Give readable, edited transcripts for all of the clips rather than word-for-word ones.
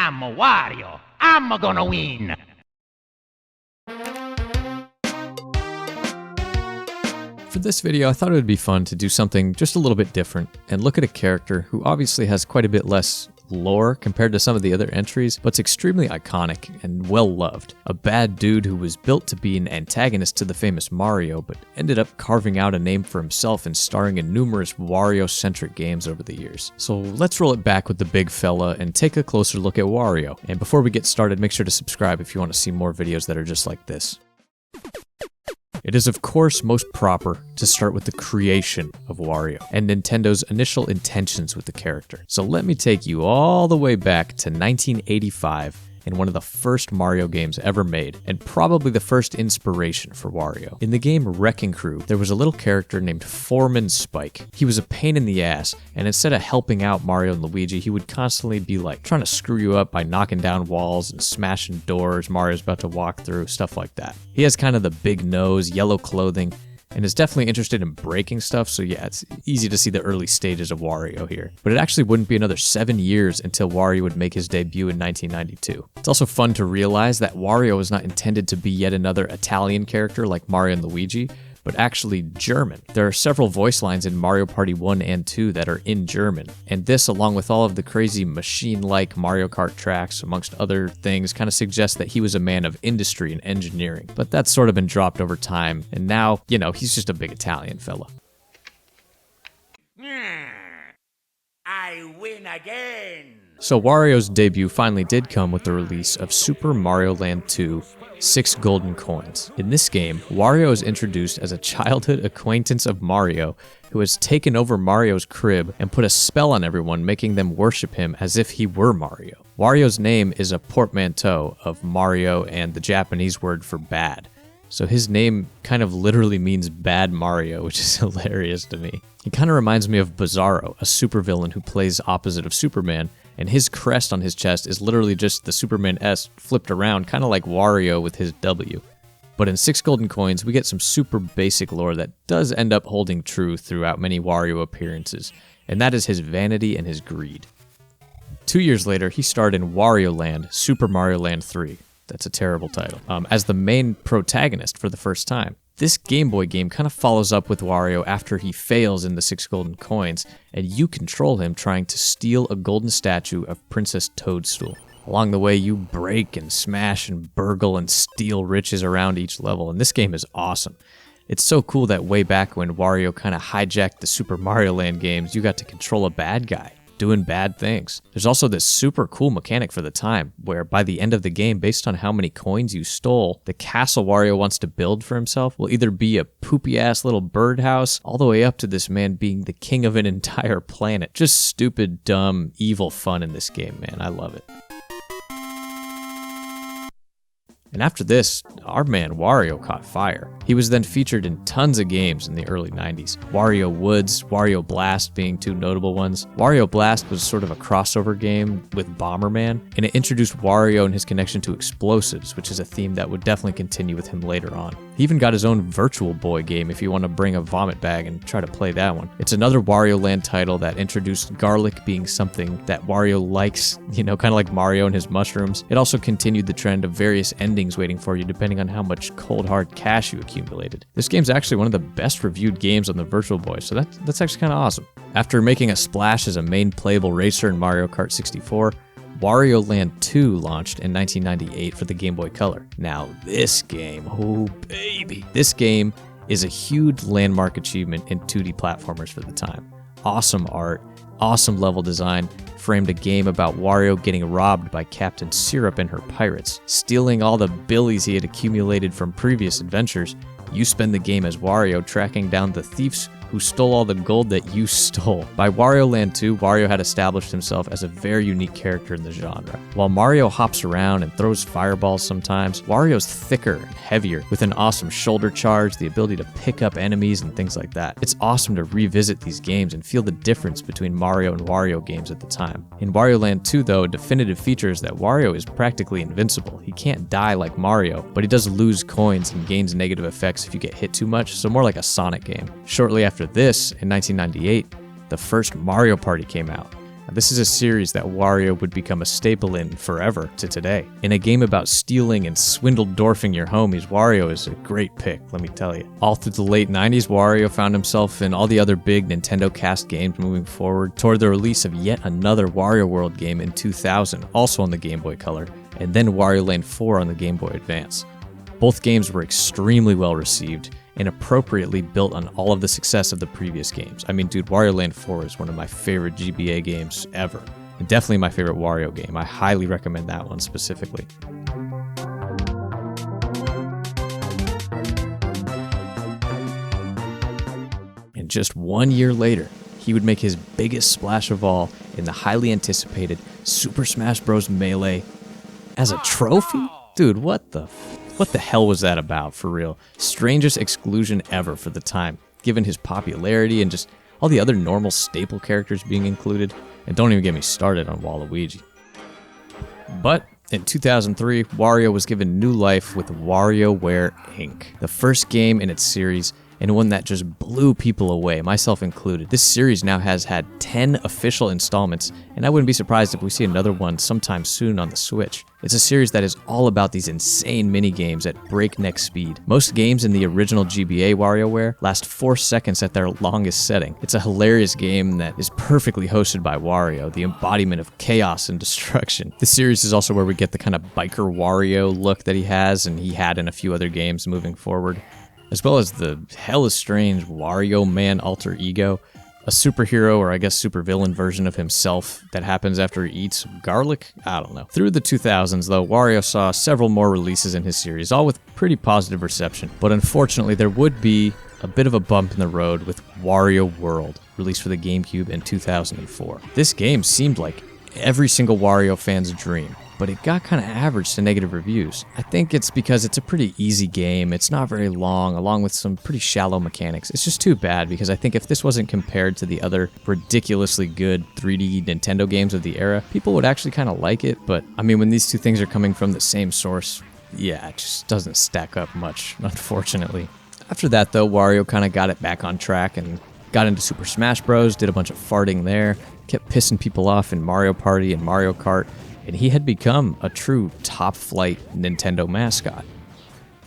I'm Wario. I'm gonna win. For this video, I thought it would be fun to do something just a little bit different and look at a character who obviously has quite a bit less lore compared to some of the other entries, but's extremely iconic and well loved. A bad dude who was built to be an antagonist to the famous Mario, but ended up carving out a name for himself and starring in numerous Wario-centric games over the years. So let's roll it back with the big fella and take a closer look at Wario. And before we get started, make sure to subscribe if you want to see more videos that are just like this. It is of course most proper to start with the creation of Wario and Nintendo's initial intentions with the character. So let me take you all the way back to 1985 in one of the first Mario games ever made, and probably the first inspiration for Wario. In the game Wrecking Crew, there was a little character named Foreman Spike. He was a pain in the ass, and instead of helping out Mario and Luigi, he would constantly be like trying to screw you up by knocking down walls and smashing doors Mario's about to walk through, stuff like that. He has kind of the big nose, yellow clothing, and is definitely interested in breaking stuff, so yeah, it's easy to see the early stages of Wario here. But it actually wouldn't be another 7 years until Wario would make his debut in 1992. It's also fun to realize that Wario was not intended to be yet another Italian character like Mario and Luigi, but actually German. There are several voice lines in Mario Party 1 and 2 that are in German, and this, along with all of the crazy machine-like Mario Kart tracks, amongst other things, kind of suggests that he was a man of industry and engineering. But that's sort of been dropped over time, and now, you know, he's just a big Italian fella. I win again. So Wario's debut finally did come with the release of Super Mario Land 2, 6 Golden Coins. In this game, Wario is introduced as a childhood acquaintance of Mario who has taken over Mario's crib and put a spell on everyone, making them worship him as if he were Mario. Wario's name is a portmanteau of Mario and the Japanese word for bad. So his name kind of literally means bad Mario, which is hilarious to me. He kind of reminds me of Bizarro, a supervillain who plays opposite of Superman, and his crest on his chest is literally just the Superman S flipped around, kind of like Wario with his W. But in 6 Golden Coins, we get some super basic lore that does end up holding true throughout many Wario appearances, and that is his vanity and his greed. 2 years later, he starred in Wario Land, Super Mario Land 3. That's a terrible title. As the main protagonist for the first time. This Game Boy game kind of follows up with Wario after he fails in the 6 Golden Coins, and you control him trying to steal a golden statue of Princess Toadstool. Along the way, you break and smash and burgle and steal riches around each level, and this game is awesome. It's so cool that way back when Wario kind of hijacked the Super Mario Land games, you got to control a bad guy doing bad things. There's also this super cool mechanic for the time, where by the end of the game, based on how many coins you stole, the castle Wario wants to build for himself will either be a poopy-ass little birdhouse, all the way up to this man being the king of an entire planet. Just stupid, dumb, evil fun in this game, man. I love it. And after this, our man Wario caught fire. He was then featured in tons of games in the early 90s. Wario Woods, Wario Blast being two notable ones. Wario Blast was sort of a crossover game with Bomberman, and it introduced Wario and his connection to explosives, which is a theme that would definitely continue with him later on. He even got his own Virtual Boy game if you want to bring a vomit bag and try to play that one. It's another Wario Land title that introduced garlic being something that Wario likes, you know, kind of like Mario and his mushrooms. It also continued the trend of various endings waiting for you depending on how much cold hard cash you accumulated. This game's actually one of the best reviewed games on the Virtual Boy, so that's actually kind of awesome. After making a splash as a main playable racer in Mario Kart 64, Wario Land 2 launched in 1998 for the Game Boy Color. Now this game, oh baby, this game is a huge landmark achievement in 2D platformers for the time. Awesome art, awesome level design, framed a game about Wario getting robbed by Captain Syrup and her pirates. Stealing all the billies he had accumulated from previous adventures, you spend the game as Wario tracking down the thieves who stole all the gold that you stole. By Wario Land 2, Wario had established himself as a very unique character in the genre. While Mario hops around and throws fireballs sometimes, Wario's thicker and heavier, with an awesome shoulder charge, the ability to pick up enemies and things like that. It's awesome to revisit these games and feel the difference between Mario and Wario games at the time. In Wario Land 2 though, a definitive feature is that Wario is practically invincible. He can't die like Mario, but he does lose coins and gains negative effects if you get hit too much, so more like a Sonic game. Shortly after this, in 1998, the first Mario Party came out. This is a series that Wario would become a staple in forever to today. In a game about stealing and swindle-dwarfing your homies, Wario is a great pick, let me tell you. All through the late 90s, Wario found himself in all the other big Nintendo cast games moving forward toward the release of yet another Wario World game in 2000, also on the Game Boy Color, and then Wario Land 4 on the Game Boy Advance. Both games were extremely well received and appropriately built on all of the success of the previous games. I mean, dude, Wario Land 4 is one of my favorite GBA games ever. And definitely my favorite Wario game. I highly recommend that one specifically. And just 1 year later, he would make his biggest splash of all in the highly anticipated Super Smash Bros. Melee as a trophy? Dude, what the hell was that about, for real? Strangest exclusion ever for the time, given his popularity and just all the other normal staple characters being included. And don't even get me started on Waluigi. But in 2003, Wario was given new life with Warioware Inc., the first game in its series, and one that just blew people away, myself included. This series now has had 10 official installments, and I wouldn't be surprised if we see another one sometime soon on the Switch. It's a series that is all about these insane mini-games at breakneck speed. Most games in the original GBA WarioWare last 4 seconds at their longest setting. It's a hilarious game that is perfectly hosted by Wario, the embodiment of chaos and destruction. This series is also where we get the kind of biker Wario look that he has, and he had in a few other games moving forward, as well as the hella strange Wario Man alter ego, a superhero or I guess supervillain version of himself that happens after he eats garlic? I don't know. Through the 2000s though, Wario saw several more releases in his series, all with pretty positive reception, but unfortunately there would be a bit of a bump in the road with Wario World, released for the GameCube in 2004. This game seemed like every single Wario fan's dream, but it got kind of average to negative reviews. I think it's because it's a pretty easy game, it's not very long, along with some pretty shallow mechanics. It's just too bad because I think if this wasn't compared to the other ridiculously good 3D Nintendo games of the era, people would actually kind of like it, but I mean, when these two things are coming from the same source, yeah, it just doesn't stack up much, unfortunately. After that though, Wario kind of got it back on track and got into Super Smash Bros., did a bunch of farting there, kept pissing people off in Mario Party and Mario Kart, and he had become a true top-flight Nintendo mascot.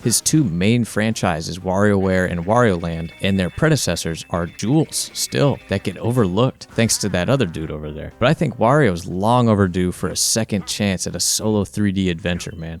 His two main franchises, WarioWare and Wario Land, and their predecessors are jewels, still, that get overlooked thanks to that other dude over there. But I think Wario's long overdue for a second chance at a solo 3D adventure, man.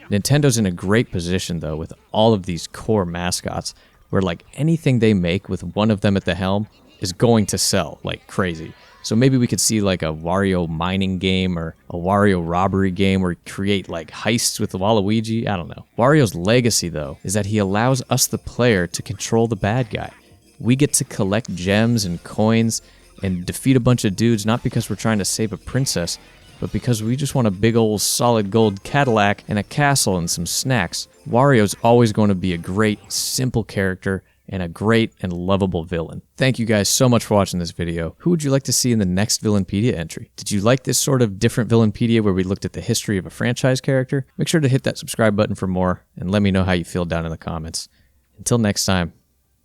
Nintendo's in a great position, though, with all of these core mascots, where like anything they make with one of them at the helm is going to sell like crazy. So maybe we could see like a Wario mining game or a Wario robbery game where you create like heists with Waluigi. I don't know. Wario's legacy though is that he allows us the player to control the bad guy. We get to collect gems and coins and defeat a bunch of dudes not because we're trying to save a princess, but because we just want a big old solid gold Cadillac and a castle and some snacks. Wario's always going to be a great, simple character and a great and lovable villain. Thank you guys so much for watching this video. Who would you like to see in the next Villainpedia entry? Did you like this sort of different Villainpedia where we looked at the history of a franchise character? Make sure to hit that subscribe button for more, and let me know how you feel down in the comments. Until next time,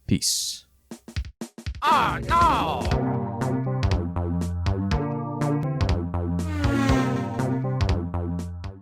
peace. Oh no!